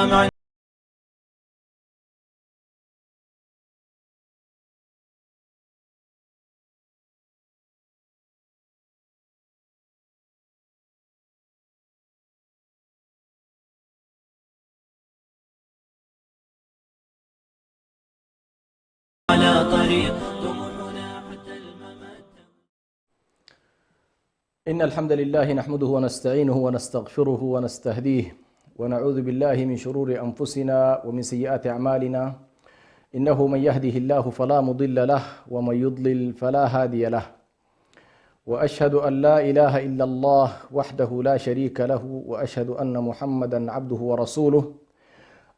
جامع. على طريق طموحنا حتى الممات. إن الحمد لله نحمده ونستعينه ونستغفره ونستهديه ونعوذ بالله من شرور أنفسنا ومن سيئات أعمالنا. إنه من يهده الله فلا مضل له ومن يضلل فلا هادي له. وأشهد أن لا إله إلا الله وحده لا شريك له وأشهد أن محمدا عبده ورسوله.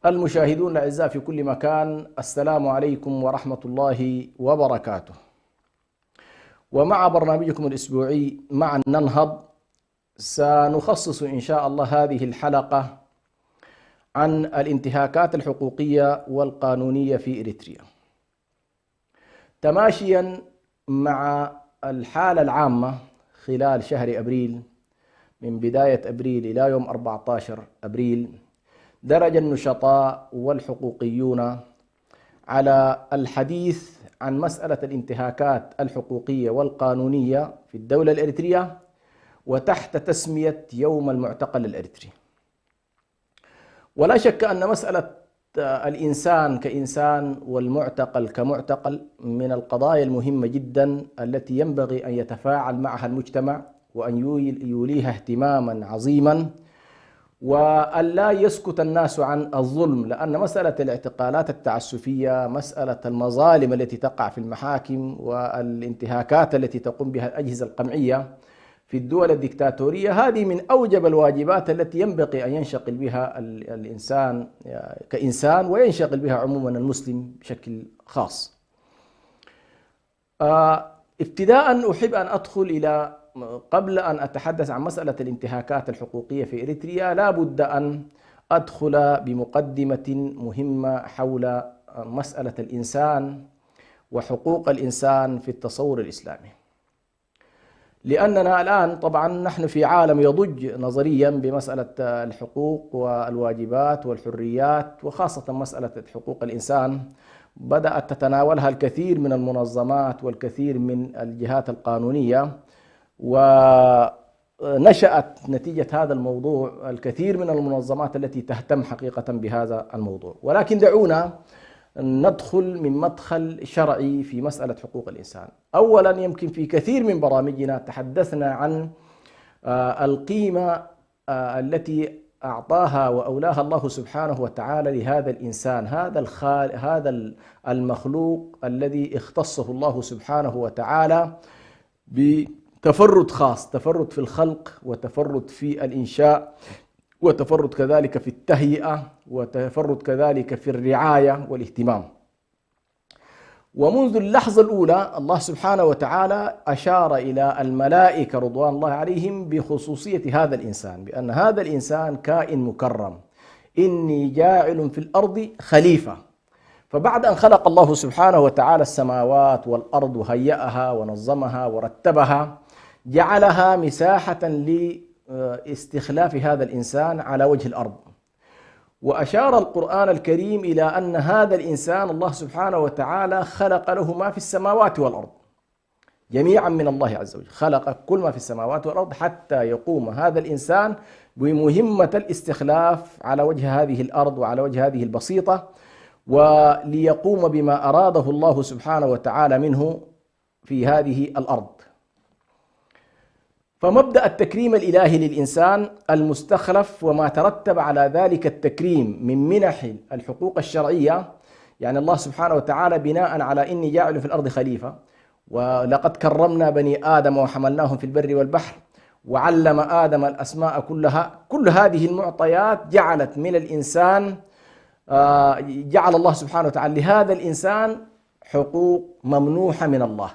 المشاهدون الأعزاء في كل مكان، السلام عليكم ورحمة الله وبركاته. ومع برنامجكم الأسبوعي معا ننهض سنخصص إن شاء الله هذه الحلقة عن الانتهاكات الحقوقية والقانونية في إريتريا، تماشيا مع الحالة العامة خلال شهر أبريل. من بداية أبريل إلى يوم 14 أبريل درج النشطاء والحقوقيون على الحديث عن مسألة الانتهاكات الحقوقية والقانونية في الدولة الإريترية، وتحت تسمية يوم المعتقل الإريتري. ولا شك أن مسألة الإنسان كإنسان والمعتقل كمعتقل من القضايا المهمة جدا التي ينبغي أن يتفاعل معها المجتمع وأن يوليها اهتماما عظيما، وأن لا يسكت الناس عن الظلم، لأن مسألة الاعتقالات التعسفية، مسألة المظالم التي تقع في المحاكم والانتهاكات التي تقوم بها الأجهزة القمعية في الدول الدكتاتورية، هذه من أوجب الواجبات التي ينبغي أن ينشغل بها الإنسان كإنسان وينشغل بها عموما المسلم بشكل خاص. ابتداء أحب أن أدخل إلى قبل أن أتحدث عن مسألة الانتهاكات الحقوقية في إريتريا لا بد أن أدخل بمقدمة مهمة حول مسألة الإنسان وحقوق الإنسان في التصور الإسلامي، لأننا الآن طبعا نحن في عالم يضج نظريا بمسألة الحقوق والواجبات والحريات، وخاصة مسألة حقوق الإنسان بدأت تتناولها الكثير من المنظمات والكثير من الجهات القانونية، ونشأت نتيجة هذا الموضوع الكثير من المنظمات التي تهتم حقيقة بهذا الموضوع. ولكن دعونا ندخل من مدخل شرعي في مسألة حقوق الإنسان. أولا، يمكن في كثير من برامجنا تحدثنا عن القيمة التي أعطاها وأولاها الله سبحانه وتعالى لهذا الإنسان، هذا المخلوق الذي اختصه الله سبحانه وتعالى بتفرد خاص، تفرد في الخلق وتفرد في الإنشاء وتفرد كذلك في التهيئة وتفرد كذلك في الرعاية والاهتمام. ومنذ اللحظة الأولى الله سبحانه وتعالى أشار إلى الملائكة رضوان الله عليهم بخصوصية هذا الإنسان، بأن هذا الإنسان كائن مكرم، إني جاعل في الأرض خليفة. فبعد أن خلق الله سبحانه وتعالى السماوات والأرض وهيأها ونظمها ورتبها، جعلها مساحة لاستخلاف هذا الإنسان على وجه الأرض. وأشار القرآن الكريم إلى أن هذا الإنسان الله سبحانه وتعالى خلق له ما في السماوات والأرض جميعا من الله عز وجل، خلق كل ما في السماوات والأرض حتى يقوم هذا الإنسان بمهمة الاستخلاف على وجه هذه الأرض وعلى وجه هذه البسيطة، وليقوم بما أراده الله سبحانه وتعالى منه في هذه الأرض. فمبدأ التكريم الإلهي للإنسان المستخلف وما ترتب على ذلك التكريم من منح الحقوق الشرعية، يعني الله سبحانه وتعالى بناء على إني جاعل في الأرض خليفة، ولقد كرمنا بني آدم وحملناهم في البر والبحر وعلم آدم الأسماء كلها، كل هذه المعطيات جعلت من الإنسان جعل الله سبحانه وتعالى لهذا الإنسان حقوق ممنوحة من الله،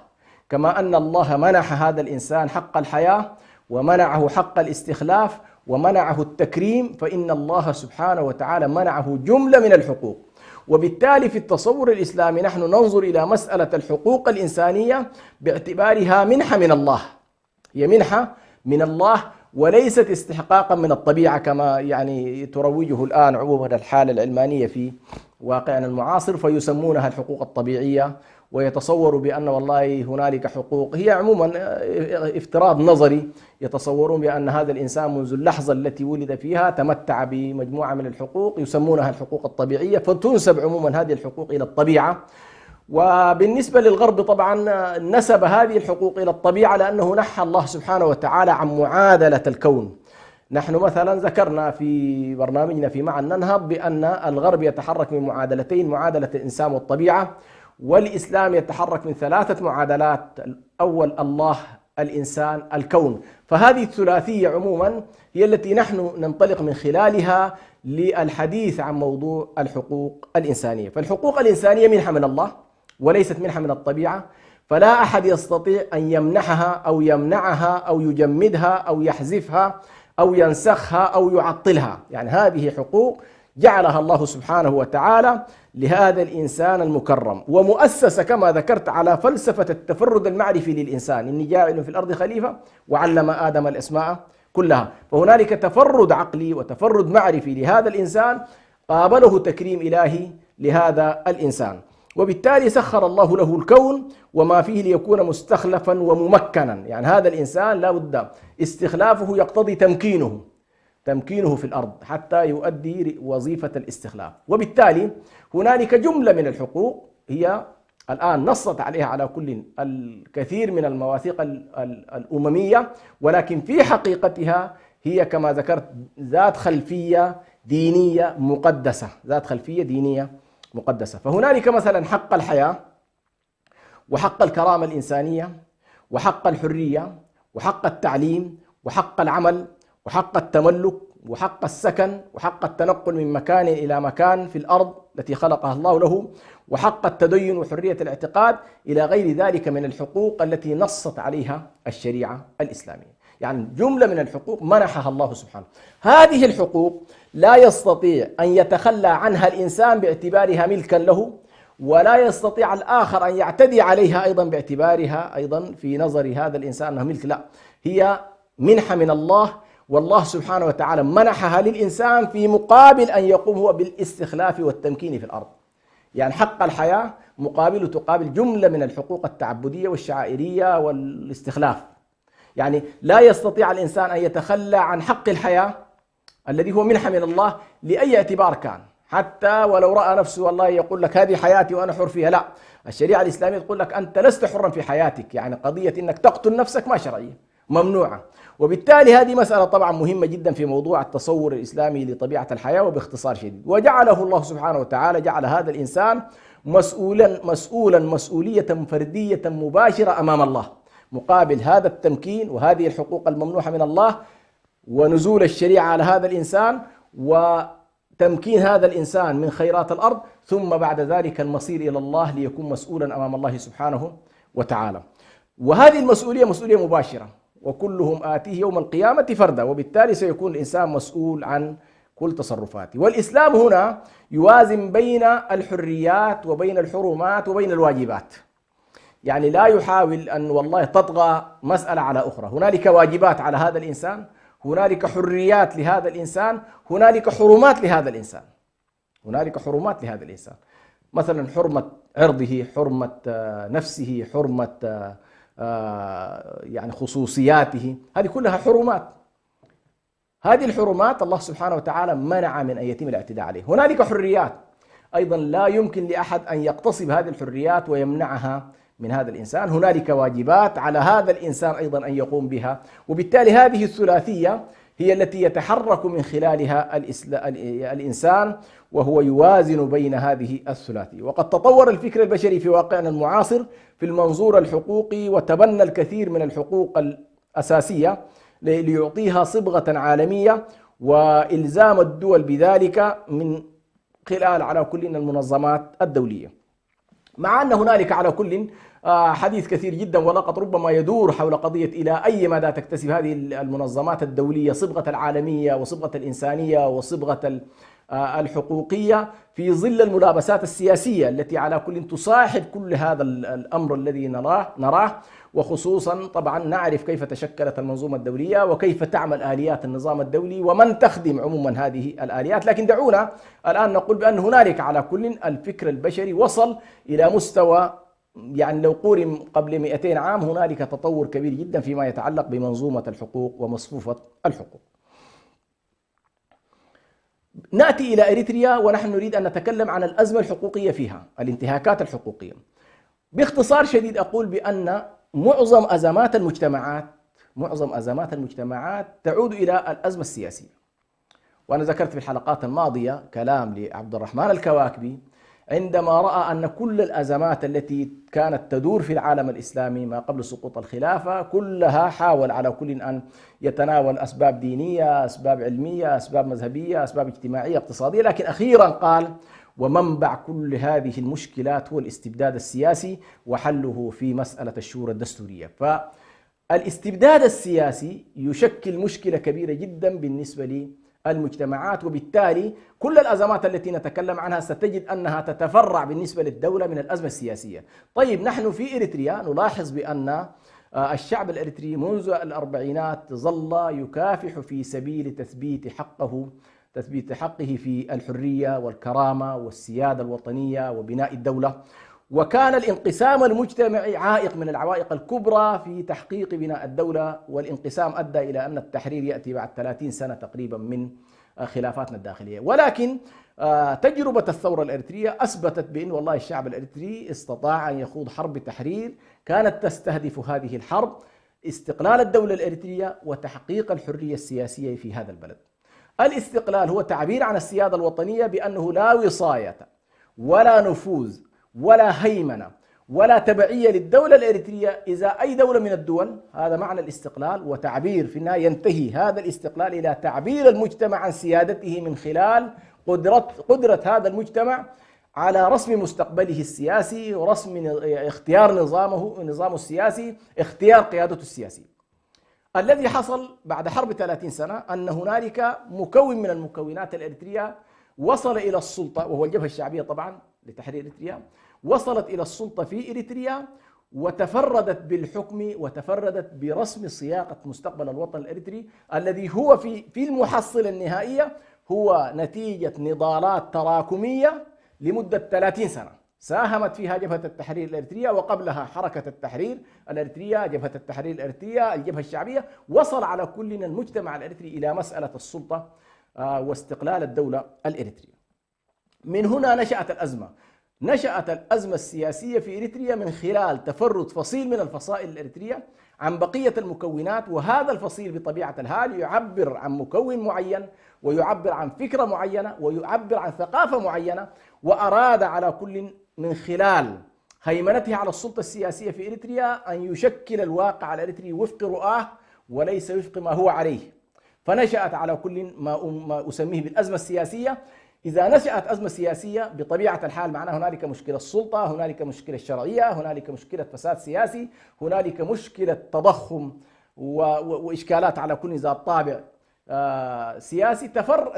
كما أن الله منح هذا الإنسان حق الحياة ومنعه حق الاستخلاف ومنعه التكريم، فإن الله سبحانه وتعالى منعه جملة من الحقوق. وبالتالي في التصور الإسلامي نحن ننظر إلى مسألة الحقوق الإنسانية باعتبارها منحة من الله، هي منحة من الله، وليست استحقاقا من الطبيعة كما يعني تروجه الآن عموما الحالة العلمانية في واقعنا المعاصر، فيسمونها الحقوق الطبيعية، ويتصوروا بأن والله هنالك حقوق هي عموما افتراض نظري. يتصورون بأن هذا الإنسان منذ اللحظة التي ولد فيها تمتع بمجموعة من الحقوق يسمونها الحقوق الطبيعية، فتنسب عموما هذه الحقوق إلى الطبيعة. وبالنسبة للغرب طبعا نسب هذه الحقوق إلى الطبيعة لأنه نحى الله سبحانه وتعالى عن معادلة الكون. نحن مثلا ذكرنا في برنامجنا في معا ننهض بأن الغرب يتحرك من معادلتين: معادلة الإنسان والطبيعة، والإسلام يتحرك من 3 معادلات: الأول الله، الإنسان، الكون. فهذه الثلاثية عموما هي التي نحن ننطلق من خلالها للحديث عن موضوع الحقوق الإنسانية. فالحقوق الإنسانية منحة من الله وليست منحة من الطبيعة، فلا أحد يستطيع أن يمنحها أو يمنعها أو يجمدها أو يحذفها أو ينسخها أو يعطلها. يعني هذه حقوق جعلها الله سبحانه وتعالى لهذا الإنسان المكرم، ومؤسسة كما ذكرت على فلسفة التفرد المعرفي للإنسان: إني جاعل في الأرض خليفة، وعلم آدم الأسماء كلها. فهنالك تفرد عقلي وتفرد معرفي لهذا الإنسان قابله تكريم إلهي لهذا الإنسان، وبالتالي سخر الله له الكون وما فيه ليكون مستخلفا وممكنا. يعني هذا الإنسان لا بد استخلافه يقتضي تمكينه في الأرض حتى يؤدي وظيفة الاستخلاف. وبالتالي هنالك جملة من الحقوق هي الآن نصت عليها على كل الكثير من المواثيق الأممية، ولكن في حقيقتها هي كما ذكرت ذات خلفية دينية مقدسة. فهنالك مثلا حق الحياة، وحق الكرامة الإنسانية، وحق الحرية، وحق التعليم، وحق العمل، وحق التملك، وحق السكن، وحق التنقل من مكان إلى مكان في الأرض التي خلقها الله له، وحق التدين وحرية الاعتقاد، إلى غير ذلك من الحقوق التي نصت عليها الشريعة الإسلامية. يعني جملة من الحقوق منحها الله سبحانه. هذه الحقوق لا يستطيع أن يتخلى عنها الإنسان باعتبارها ملكا له، ولا يستطيع الآخر أن يعتدي عليها أيضا باعتبارها أيضا في نظر هذا الإنسان أنها ملك. لا، هي منحة من الله، والله سبحانه وتعالى منحها للإنسان في مقابل أن يقوم هو بالاستخلاف والتمكين في الأرض. يعني حق الحياة تقابل جملة من الحقوق التعبدية والشعائرية والاستخلاف. يعني لا يستطيع الإنسان أن يتخلى عن حق الحياة الذي هو منحة من الله لأي اعتبار كان، حتى ولو رأى نفسه والله يقول لك هذه حياتي وأنا حر فيها. لا، الشريعة الإسلامية تقول لك أنت لست حرا في حياتك. يعني قضية أنك تقتل نفسك ما شرعية، ممنوعة. وبالتالي هذه مسألة طبعا مهمة جدا في موضوع التصور الإسلامي لطبيعة الحياة وباختصار شديد. وجعله الله سبحانه وتعالى، جعل هذا الإنسان مسؤولا مسؤولية فردية مباشرة أمام الله، مقابل هذا التمكين وهذه الحقوق الممنوحة من الله ونزول الشريعة على هذا الإنسان وتمكين هذا الإنسان من خيرات الأرض، ثم بعد ذلك المصير إلى الله ليكون مسؤولا أمام الله سبحانه وتعالى. وهذه المسؤولية مسؤولية مباشرة: وكلهم آتيه يوم القيامة فردا. وبالتالي سيكون الإنسان مسؤول عن كل تصرفاته. والإسلام هنا يوازن بين الحريات وبين الحرمات وبين الواجبات. يعني لا يحاول أن والله تطغى مسألة على أخرى. هنالك واجبات على هذا الإنسان، هنالك حريات لهذا الإنسان، هنالك حرمات لهذا الإنسان. مثلا حرمة عرضه، حرمة نفسه، حرمة يعني خصوصياته، هذه كلها حرمات. هذه الحرمات الله سبحانه وتعالى منع من أن يتم الاعتداء عليه. هنالك حريات أيضا لا يمكن لأحد أن يقتصب هذه الحريات ويمنعها من هذا الإنسان. هنالك واجبات على هذا الإنسان أيضا أن يقوم بها. وبالتالي هذه الثلاثية هي التي يتحرك من خلالها الإنسان، وهو يوازن بين هذه الثلاثية. وقد تطور الفكر البشري في واقعنا المعاصر في المنظور الحقوقي، وتبنى الكثير من الحقوق الأساسية ليعطيها صبغة عالمية، وإلزام الدول بذلك من خلال على كل المنظمات الدولية. مع أن هنالك على كل حديث كثير جدا، ولقد ربما يدور حول قضية إلى أي مدى تكتسب هذه المنظمات الدولية صبغة العالمية وصبغة الإنسانية وصبغة الحقوقية في ظل الملابسات السياسية التي على كل تصاحب كل هذا الأمر الذي نراه، وخصوصا طبعا نعرف كيف تشكلت المنظومة الدولية وكيف تعمل آليات النظام الدولي ومن تخدم عموما هذه الآليات. لكن دعونا الآن نقول بأن هنالك على كل الفكر البشري وصل إلى مستوى، يعني لو قورن قبل 200 عام هنالك تطور كبير جدا فيما يتعلق بمنظومة الحقوق ومصفوفة الحقوق. نأتي إلى إريتريا ونحن نريد أن نتكلم عن الأزمة الحقوقية فيها، الانتهاكات الحقوقية. باختصار شديد أقول بأن معظم أزمات المجتمعات تعود إلى الأزمة السياسية. وأنا ذكرت في الحلقات الماضية كلام لعبد الرحمن الكواكبي عندما رأى أن كل الأزمات التي كانت تدور في العالم الإسلامي ما قبل سقوط الخلافة كلها حاول على كل أن يتناول أسباب دينية، أسباب علمية، أسباب مذهبية، أسباب اجتماعية، اقتصادية، لكن أخيرا قال ومنبع كل هذه المشكلات هو الاستبداد السياسي وحله في مسألة الشورى الدستورية. فالاستبداد السياسي يشكل مشكلة كبيرة جدا بالنسبة للمجتمعات، وبالتالي كل الأزمات التي نتكلم عنها ستجد أنها تتفرع بالنسبة للدولة من الأزمة السياسية. طيب نحن في إريتريا نلاحظ بأن الشعب الإريتري منذ الأربعينات ظل يكافح في سبيل تثبيت حقه في الحرية والكرامة والسيادة الوطنية وبناء الدولة، وكان الانقسام المجتمعي عائق من العوائق الكبرى في تحقيق بناء الدولة، والانقسام أدى إلى أن التحرير يأتي بعد 30 سنة تقريبا من خلافاتنا الداخلية. ولكن تجربة الثورة الإريترية أثبتت بأن والله الشعب الإريتري استطاع أن يخوض حرب تحرير كانت تستهدف هذه الحرب استقلال الدولة الإريترية وتحقيق الحرية السياسية في هذا البلد. الاستقلال هو تعبير عن السيادة الوطنية بأنه لا وصاية ولا نفوذ ولا هيمنة ولا تبعية للدولة الإريترية إذا أي دولة من الدول. هذا معنى الاستقلال، وتعبير في النهاية ينتهي هذا الاستقلال إلى تعبير المجتمع عن سيادته من خلال قدرة هذا المجتمع على رسم مستقبله السياسي ورسم اختيار نظامه السياسي، اختيار قيادته السياسية. الذي حصل بعد حرب 30 سنة أن هنالك مكون من المكونات الإريترية وصل إلى السلطة، وهو الجبهة الشعبية طبعا لتحرير إريتريا، وصلت إلى السلطة في إريتريا وتفردت بالحكم وتفردت برسم صياغة مستقبل الوطن الإريتري الذي هو في المحصلة النهائية هو نتيجة نضالات تراكمية لمدة 30 سنة ساهمت فيها جبهة التحرير الإريترية، وقبلها حركة التحرير الإريترية، جبهة التحرير الإريترية، الجبهة الشعبية. وصل على كل المجتمع الإريتري إلى مسألة السلطة واستقلال الدولة الإريترية. من هنا نشأت الأزمة السياسية في إريتريا من خلال تفرد فصيل من الفصائل الإريترية عن بقية المكونات، وهذا الفصيل بطبيعة الحال يعبر عن مكون معين ويعبر عن فكرة معينة ويعبر عن ثقافة معينة، وأراد على كل من خلال هيمنته على السلطة السياسية في إريتريا أن يشكل الواقع الإريتري وفق رؤاه وليس وفق ما هو عليه. فنشأت على كل ما أسميه بالأزمة السياسية. إذا نشأت أزمة سياسية بطبيعة الحال معناه هنالك مشكلة سلطة، هنالك مشكلة شرعية، هنالك مشكلة فساد سياسي، هنالك مشكلة تضخم وإشكالات على كل ذات طابع سياسي.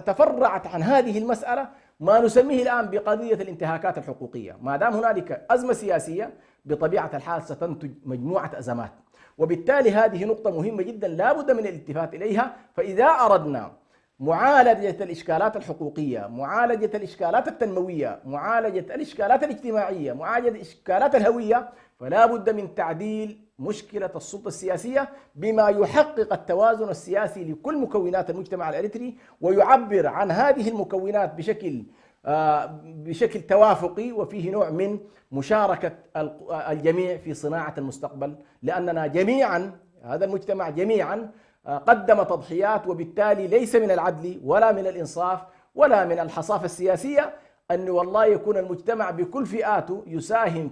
تفرعت عن هذه المسألة ما نسميه الآن بقضية الانتهاكات الحقوقية. ما دام هنالك أزمة سياسية بطبيعة الحال ستنتج مجموعة أزمات، وبالتالي هذه نقطة مهمة جدا لا بد من الالتفات إليها. فإذا أردنا معالجة الإشكالات الحقوقية، معالجة الإشكالات التنموية، معالجة الإشكالات الاجتماعية، معالجة الإشكالات الهوية، فلا بد من تعديل مشكلة السلطة السياسية بما يحقق التوازن السياسي لكل مكونات المجتمع الإريتري ويعبر عن هذه المكونات بشكل توافقي وفيه نوع من مشاركة الجميع في صناعة المستقبل، لأننا جميعا هذا المجتمع جميعا قدم تضحيات، وبالتالي ليس من العدل ولا من الإنصاف ولا من الحصافة السياسية أن والله يكون المجتمع بكل فئاته يساهم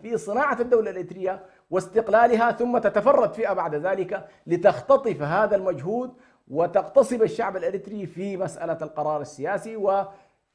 في صناعة الدولة الإريترية واستقلالها، ثم تتفرد فئة بعد ذلك لتختطف هذا المجهود وتغتصب الشعب الإريتري في مسألة القرار السياسي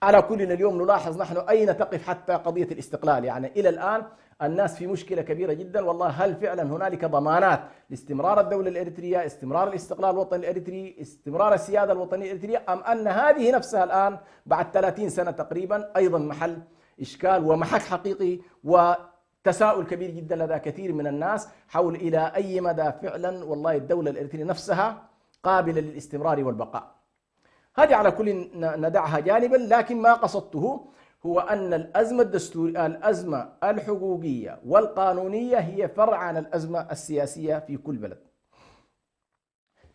على كل اليوم نلاحظ نحن أين تقف حتى قضية الاستقلال. يعني إلى الآن الناس في مشكلة كبيرة جدا، والله هل فعلا هنالك ضمانات لاستمرار الدولة الإريترية، استمرار الاستقلال الوطني الإريتري، استمرار السيادة الوطنية الإريترية، أم أن هذه نفسها الآن بعد 30 سنة تقريبا أيضا محل إشكال ومحك حقيقي وتساؤل كبير جدا لدى كثير من الناس حول إلى أي مدى فعلا والله الدولة الإريترية نفسها قابلة للاستمرار والبقاء. هذه على كل ندعها جانبا، لكن ما قصدته هو أن الأزمة الدستورية، الأزمة الحقوقية والقانونية هي فرع عن الأزمة السياسية في كل بلد.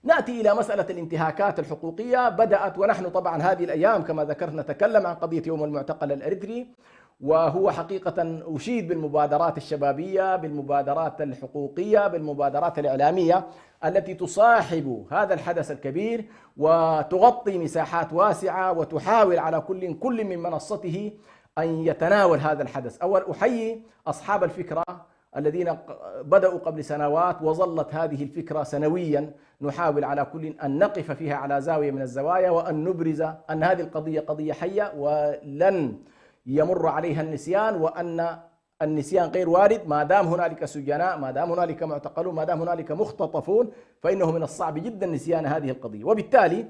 نأتي إلى مسألة الانتهاكات الحقوقية. بدأت، ونحن طبعا هذه الأيام كما ذكرت نتكلم عن قضية يوم المعتقل الإريتري، وهو حقيقة أشيد بالمبادرات الشبابية، بالمبادرات الحقوقية، بالمبادرات الإعلامية التي تصاحب هذا الحدث الكبير وتغطي مساحات واسعة وتحاول على كل من منصته أن يتناول هذا الحدث. أول أحيي أصحاب الفكرة الذين بدأوا قبل سنوات وظلت هذه الفكرة سنويا نحاول على كل أن نقف فيها على زاوية من الزوايا وأن نبرز أن هذه القضية قضية حية ولن يمر عليها النسيان، وأن النسيان غير وارد ما دام هنالك سجناء، ما دام هنالك معتقلون، ما دام هنالك مختطفون، فإنه من الصعب جدا نسيان هذه القضية. وبالتالي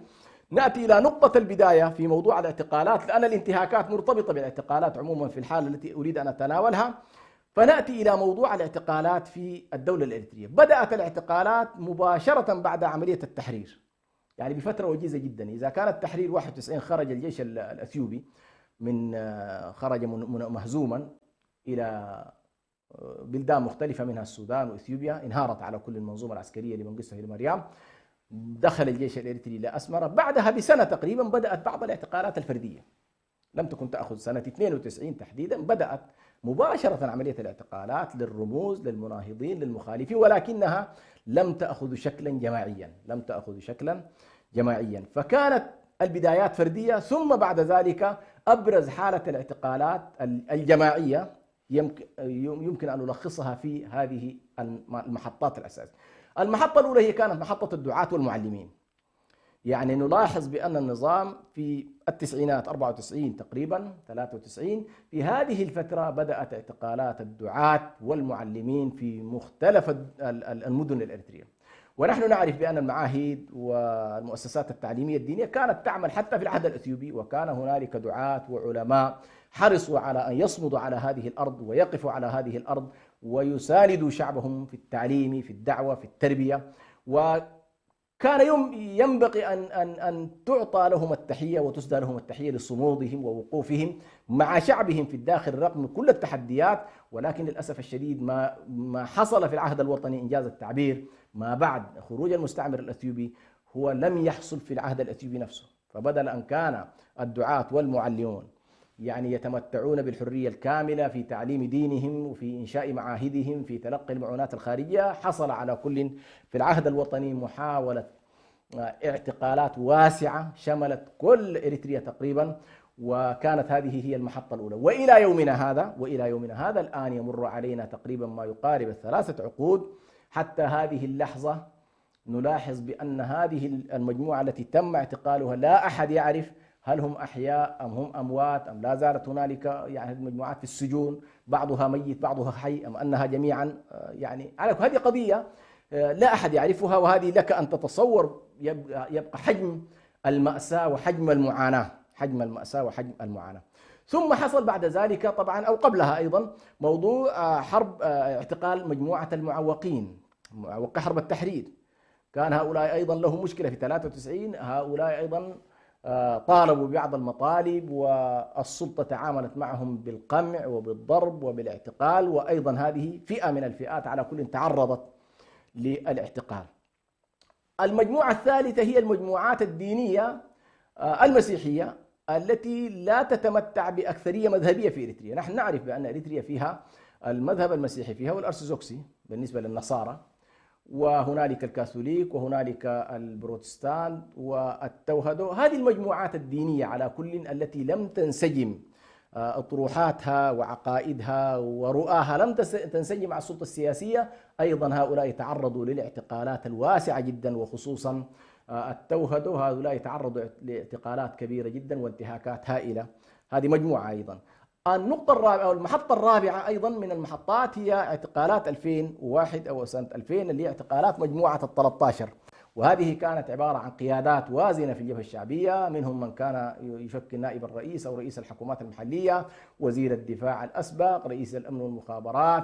نأتي إلى نقطة البداية في موضوع الاعتقالات، لأن الانتهاكات مرتبطة بالاعتقالات عموما في الحالة التي أريد أن أتناولها. فنأتي إلى موضوع الاعتقالات في الدولة الإريترية. بدأت الاعتقالات مباشرة بعد عملية التحرير، يعني بفترة وجيزة جدا. إذا كان التحرير 91 خرج الجيش الأثيوبي خرج مهزوما إلى بلدان مختلفة منها السودان وإثيوبيا، انهارت على كل المنظومة العسكرية لمنغيستو هيلي مريم. دخل الجيش الإريتري إلى أسمرة. بعدها بسنة تقريبا بدأت بعض الاعتقالات الفردية، لم تكن تأخذ سنة 92 تحديدا. بدأت مباشرة عملية الاعتقالات للرموز، للمناهضين، للمخالفين، ولكنها لم تأخذ شكلا جماعيا. فكانت البدايات فردية، ثم بعد ذلك أبرز حالة الاعتقالات الجماعية يمكن أن نلخصها في هذه المحطات الأساسية. المحطة الأولى هي كانت محطة الدعاة والمعلمين. يعني نلاحظ بأن النظام في التسعينات 94 تقريبا 93 في هذه الفترة بدأت اعتقالات الدعاة والمعلمين في مختلف المدن الإريترية. ونحن نعرف بأن المعاهد والمؤسسات التعليمية الدينية كانت تعمل حتى في العهد الأثيوبي، وكان هنالك دعاة وعلماء حرصوا على أن يصمدوا على هذه الأرض ويقفوا على هذه الأرض ويساندوا شعبهم في التعليم، في الدعوة، في التربية. وكان ينبغي أن تعطى لهم التحية وتسدى لهم التحية لصمودهم ووقوفهم مع شعبهم في الداخل رغم كل التحديات. ولكن للأسف الشديد ما حصل في العهد الوطني إنجاز التعبير ما بعد خروج المستعمر الأثيوبي هو لم يحصل في العهد الأثيوبي نفسه. فبدل أن كان الدعاة والمعلمون يعني يتمتعون بالحرية الكاملة في تعليم دينهم وفي إنشاء معاهدهم في تلقي المعونات الخارجية، حصل على كل في العهد الوطني محاولة اعتقالات واسعة شملت كل إريتريا تقريبا، وكانت هذه هي المحطة الأولى. وإلى يومنا هذا الآن يمر علينا تقريبا ما يقارب 3 عقود حتى هذه اللحظة نلاحظ بأن هذه المجموعة التي تم اعتقالها لا أحد يعرف هل هم أحياء أم هم أموات أم لا زالت هنالك يعني المجموعات في السجون، بعضها ميت بعضها حي، أم أنها جميعا يعني هذه قضية لا أحد يعرفها. وهذه لك أن تتصور يبقى حجم المأساة وحجم المعاناة، ثم حصل بعد ذلك طبعا أو قبلها أيضا موضوع حرب اعتقال مجموعة المعوقين، معوقي حرب التحرير. كان هؤلاء أيضا لهم مشكلة في 93، هؤلاء أيضا طالبوا ببعض المطالب والسلطة تعاملت معهم بالقمع وبالضرب وبالاعتقال، وأيضا هذه فئة من الفئات على كل تعرضت للاعتقال. المجموعة الثالثة هي المجموعات الدينية المسيحية التي لا تتمتع بأكثرية مذهبية في إريتريا. نحن نعرف بأن إريتريا فيها المذهب المسيحي فيها والأرثوذكسي بالنسبة للنصارى، وهنالك الكاثوليك وهنالك البروتستان والتوهدو. هذه المجموعات الدينية على كل التي لم تنسجم أطروحاتها وعقائدها ورؤاها لم تنسجم مع السلطة السياسية، أيضا هؤلاء تعرضوا للاعتقالات الواسعة جدا، وخصوصا التوهدة، هؤلاء تعرضوا لاعتقالات كبيرة جدا وانتهاكات هائلة. هذه مجموعة أيضا. النقطة الرابعة أو المحطة الرابعة أيضا من المحطات هي اعتقالات 2001 أو سنة 2000 اللي هي اعتقالات مجموعة ال 13، وهذه كانت عبارة عن قيادات وازنة في الجبهة الشعبية، منهم من كان يشكل نائب الرئيس أو رئيس الحكومات المحلية، وزير الدفاع الأسبق، رئيس الأمن والمخابرات،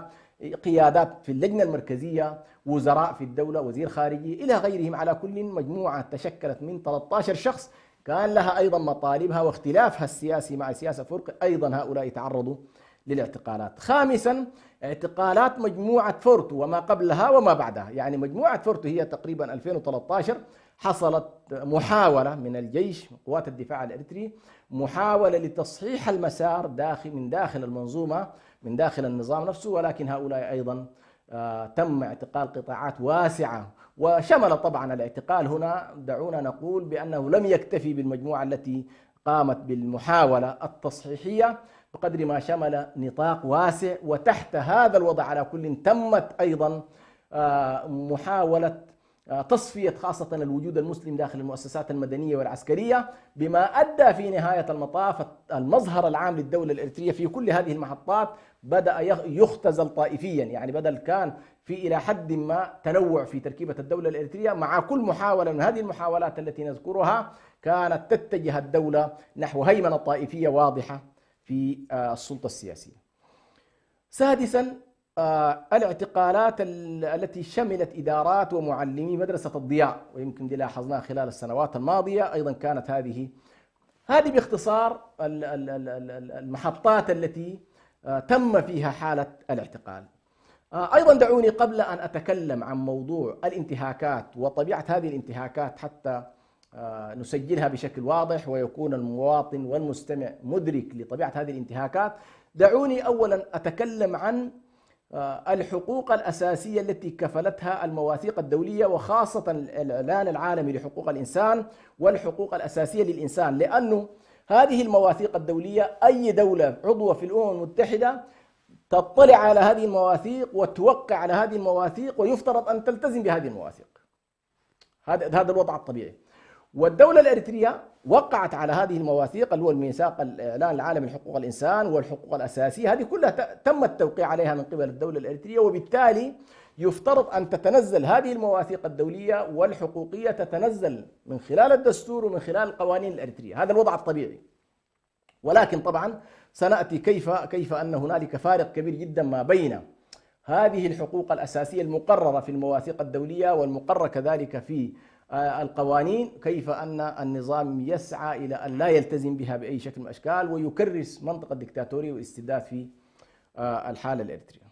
قيادات في اللجنة المركزية، وزراء في الدولة، وزير خارجية إلى غيرهم. على كل مجموعة تشكلت من 13 شخص كان لها أيضا مطالبها واختلافها السياسي مع سياسة فرق، أيضا هؤلاء تعرضوا للاعتقالات. خامسا اعتقالات مجموعة فورتو وما قبلها وما بعدها. يعني مجموعة فورتو هي تقريبا 2013 حصلت محاولة من الجيش قوات الدفاع الإريتري، محاولة لتصحيح المسار من داخل المنظومة من داخل النظام نفسه، ولكن هؤلاء أيضا تم اعتقال قطاعات واسعة، وشمل طبعا الاعتقال هنا دعونا نقول بأنه لم يكتفي بالمجموعة التي قامت بالمحاولة التصحيحية بقدر ما شمل نطاق واسع. وتحت هذا الوضع على كل تمت أيضا محاولة تصفية خاصة الوجود المسلم داخل المؤسسات المدنية والعسكرية، بما أدى في نهاية المطاف المظهر العام للدولة الإريترية في كل هذه المحطات بدأ يختزل طائفيا. يعني بدل كان في إلى حد ما تنوع في تركيبة الدولة الإريترية، مع كل محاولة من هذه المحاولات التي نذكرها كانت تتجه الدولة نحو هيمنة طائفية واضحة في السلطة السياسية. سادسا الاعتقالات التي شملت إدارات ومعلمي مدرسة الضياء، ويمكن دي لاحظناها خلال السنوات الماضية. أيضا كانت هذه باختصار المحطات التي تم فيها حالة الاعتقال. أيضا دعوني قبل أن أتكلم عن موضوع الانتهاكات وطبيعة هذه الانتهاكات حتى نسجلها بشكل واضح ويكون المواطن والمستمع مدرك لطبيعة هذه الانتهاكات، دعوني أولا أتكلم عن الحقوق الأساسية التي كفلتها المواثيق الدولية، وخاصة الإعلان العالمي لحقوق الإنسان والحقوق الأساسية للإنسان. لأنه هذه المواثيق الدولية أي دولة عضوة في الأمم المتحدة تطلع على هذه المواثيق وتوقع على هذه المواثيق، ويفترض أن تلتزم بهذه المواثيق. هذا الوضع الطبيعي. والدولة الإريترية وقعت على هذه المواثيق اللي هو الميثاق الإعلان العالمي لحقوق الإنسان والحقوق الأساسية، هذه كلها تم التوقيع عليها من قبل الدولة الإريترية، وبالتالي يفترض أن تتنزل هذه المواثيق الدولية والحقوقية تتنزل من خلال الدستور ومن خلال القوانين الإريترية. هذا الوضع الطبيعي. ولكن طبعا سنأتي كيف أن هنالك فارق كبير جدا ما بين هذه الحقوق الأساسية المقررة في المواثيق الدولية والمقررة كذلك في القوانين، كيف أن النظام يسعى إلى أن لا يلتزم بها بأي شكل من الأشكال ويكرس منطقة الدكتاتورية والاستبداد في الحالة الإريترية.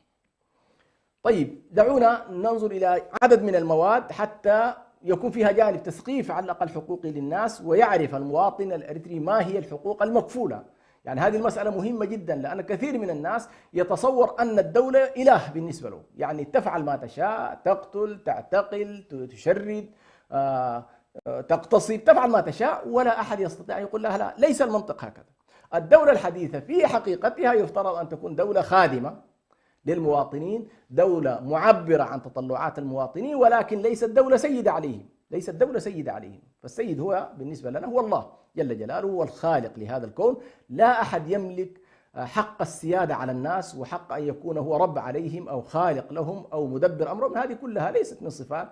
طيب دعونا ننظر إلى عدد من المواد حتى يكون فيها جانب تثقيف على الأقل حقوقي للناس، ويعرف المواطن الإريتري ما هي الحقوق المكفولة. يعني هذه المسألة مهمة جدا، لأن كثير من الناس يتصور أن الدولة إله بالنسبة له، يعني تفعل ما تشاء، تقتل، تعتقل، تشرد، تغتصب، تفعل ما تشاء، ولا أحد يستطيع أن يقول لها لا. ليس المنطق هكذا. الدولة الحديثة في حقيقتها يفترض أن تكون دولة خادمة للمواطنين، دولة معبرة عن تطلعات المواطنين، ولكن ليست دولة سيدة عليهم، ليست دولة سيدة عليهم. فالسيد هو بالنسبة لنا هو الله جل جلاله، هو الخالق لهذا الكون. لا أحد يملك حق السيادة على الناس وحق أن يكون هو رب عليهم أو خالق لهم أو مدبر أمرهم. هذه كلها ليست من صفات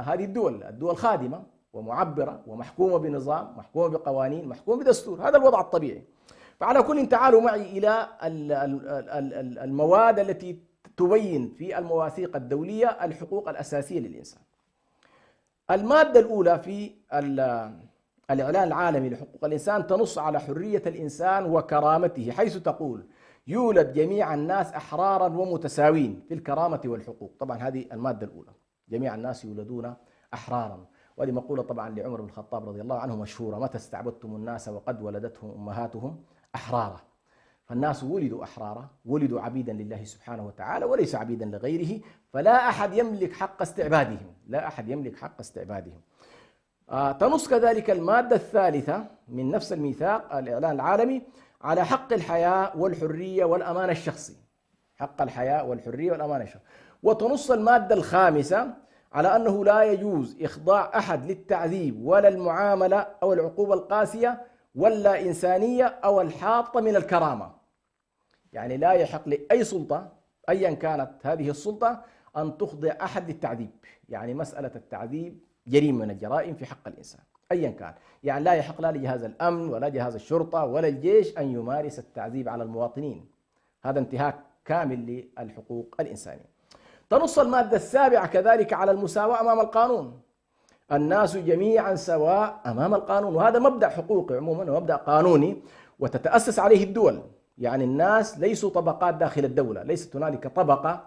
هذه الدول خادمة ومعبرة ومحكومة بنظام، محكومة بقوانين، محكومة بدستور. هذا الوضع الطبيعي. فعلى كل تعالوا معي إلى المواد التي تبين في المواثيق الدولية الحقوق الأساسية للإنسان. المادة الأولى في الإعلان العالمي لحقوق الإنسان تنص على حرية الإنسان وكرامته، حيث تقول يولد جميع الناس أحرارا ومتساوين في الكرامة والحقوق. طبعا هذه المادة الأولى، جميع الناس يولدون أحرارا. وهذه مقولة طبعا لعمر بن الخطاب رضي الله عنه مشهورة: متى استعبدتم الناس وقد ولدتهم أمهاتهم أحرارا. فالناس ولدوا أحرارا، ولدوا عبيدا لله سبحانه وتعالى وليس عبيدا لغيره، فلا أحد يملك حق استعبادهم، لا أحد يملك حق استعبادهم. تنص كذلك المادة الثالثة من نفس الميثاق الإعلان العالمي على حق الحياة والحرية والأمان الشخصي، حق الحياة والحرية والأمان الشخصي. وتنص المادة الخامسة على أنه لا يجوز إخضاع أحد للتعذيب ولا المعاملة أو العقوبة القاسية ولا إنسانية أو الحاطة من الكرامة. يعني لا يحق لأي سلطة أيا كانت هذه السلطة أن تخضع أحد للتعذيب. يعني مسألة التعذيب جريمة من الجرائم في حق الإنسان أيا كان. يعني لا يحق لا لجهاز الأمن ولا جهاز الشرطة ولا الجيش أن يمارس التعذيب على المواطنين. هذا انتهاك كامل للحقوق الإنسانية. تنص المادة السابعة كذلك على المساواة أمام القانون. الناس جميعا سواء أمام القانون، وهذا مبدأ حقوقي عموما ومبدأ قانوني وتتأسس عليه الدول. يعني الناس ليسوا طبقات داخل الدولة، ليست هنالك طبقة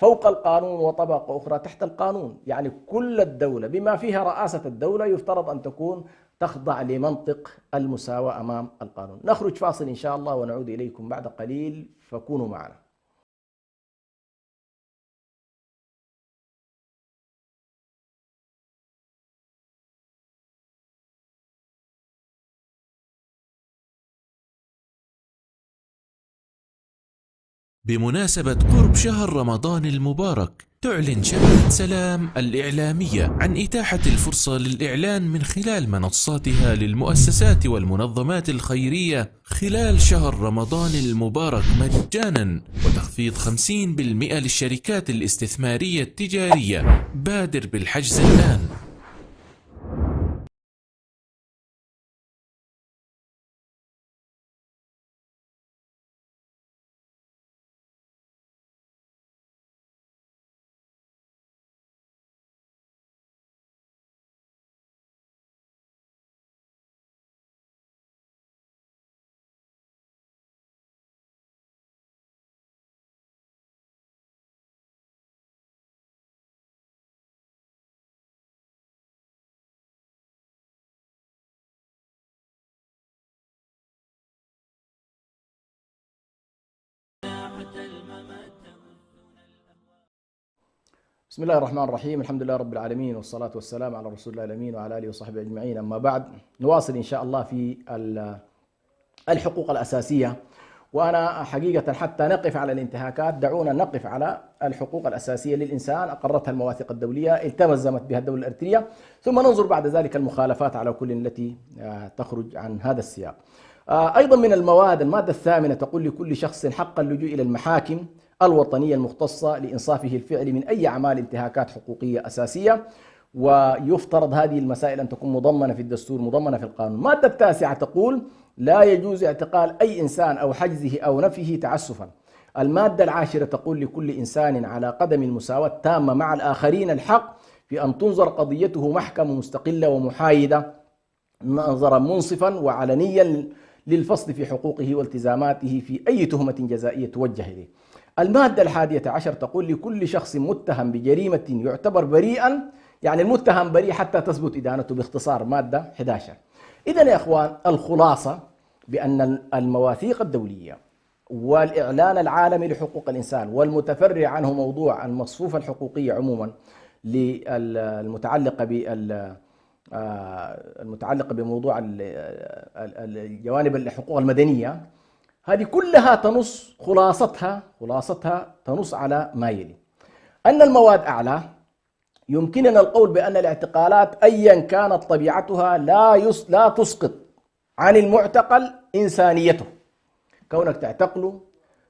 فوق القانون وطبقة أخرى تحت القانون. يعني كل الدولة بما فيها رئاسة الدولة يفترض أن تكون تخضع لمنطق المساواة أمام القانون. نخرج فاصل إن شاء الله ونعود إليكم بعد قليل، فكونوا معنا. بمناسبة قرب شهر رمضان المبارك، تعلن شبكة سلام الإعلامية عن إتاحة الفرصة للإعلان من خلال منصاتها للمؤسسات والمنظمات الخيرية خلال شهر رمضان المبارك مجانا، وتخفيض 50% للشركات الاستثمارية التجارية. بادر بالحجز الآن. بسم الله الرحمن الرحيم. الحمد لله رب العالمين، والصلاة والسلام على رسول الله الأمين وعلى آله وصحبه أجمعين. أما بعد، نواصل إن شاء الله في الحقوق الأساسية. وأنا حقيقة حتى نقف على الانتهاكات دعونا نقف على الحقوق الأساسية للإنسان أقرتها المواثيق الدولية التزمت بها الدولة الإريترية، ثم ننظر بعد ذلك المخالفات على كل التي تخرج عن هذا السياق. أيضا من المادة الثامنة تقول لكل شخص حق اللجوء إلى المحاكم الوطنية المختصة لإنصافه الفعل من أي أعمال انتهاكات حقوقية أساسية، ويفترض هذه المسائل أن تكون مضمنة في الدستور مضمنة في القانون. المادة التاسعة تقول لا يجوز اعتقال أي إنسان أو حجزه أو نفيه تعسفا. المادة العاشرة تقول لكل إنسان على قدم المساواة التامة مع الآخرين الحق في أن تنظر قضيته محكمة مستقلة ومحايدة نظرا منصفا وعلنيا للفصل في حقوقه والتزاماته في أي تهمة جزائية توجه إليه. المادة الحادية عشر تقول لكل شخص متهم بجريمة يعتبر بريئا، يعني المتهم بريء حتى تثبت إدانته، باختصار مادة 11. إذن يا إخوان، الخلاصة بأن المواثيق الدولية والإعلان العالمي لحقوق الإنسان والمتفرع عنه موضوع المصفوفة الحقوقية عموما المتعلقة بموضوع الجوانب الحقوق المدنية، هذه كلها تنص خلاصتها تنص على ما يلي: أن المواد أعلى، يمكننا القول بأن الاعتقالات أيا كانت طبيعتها لا تسقط عن المعتقل إنسانيته. كونك تعتقله،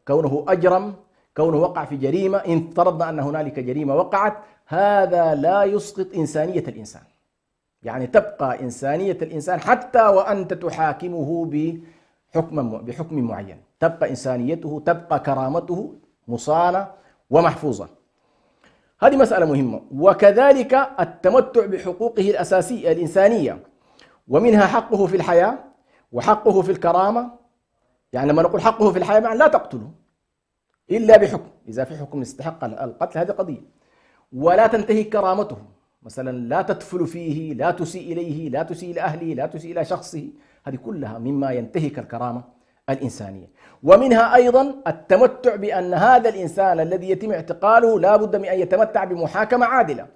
كونه أجرم، كونه وقع في جريمة، إن افترضنا أن هنالك جريمة وقعت، هذا لا يسقط إنسانية الإنسان. يعني تبقى إنسانية الإنسان حتى وأنت تحاكمه بحكم معين، تبقى إنسانيته، تبقى كرامته مصانة ومحفوظة. هذه مسألة مهمة. وكذلك التمتع بحقوقه الأساسية الإنسانية، ومنها حقه في الحياة وحقه في الكرامة. يعني لما نقول حقه في الحياة معنى لا تقتله إلا بحكم، إذا في حكم يستحق القتل هذه قضية. ولا تنتهي كرامته، مثلا لا تدفل فيه، لا تسيء إليه، لا تسيء إلى أهله، لا تسيء إلى شخصه. هذه كلها مما ينتهك الكرامة الإنسانية. ومنها أيضا التمتع بأن هذا الإنسان الذي يتم اعتقاله لا بد من أن يتمتع بمحاكمة عادلة.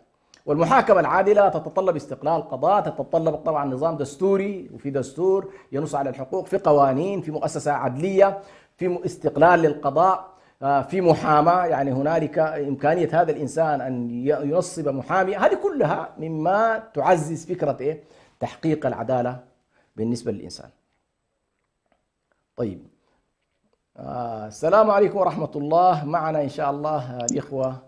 والمحاكمة العادلة تتطلب استقلال قضاء، تتطلب طبعا نظام دستوري، وفي دستور ينص على الحقوق، في قوانين، في مؤسسة عدلية، في استقلال للقضاء، في محاماة، يعني هنالك إمكانية هذا الإنسان أن ينصب محامي. هذه كلها مما تعزز فكرة إيه؟ تحقيق العدالة بالنسبة للإنسان. طيب، السلام عليكم ورحمة الله. معنا إن شاء الله الإخوة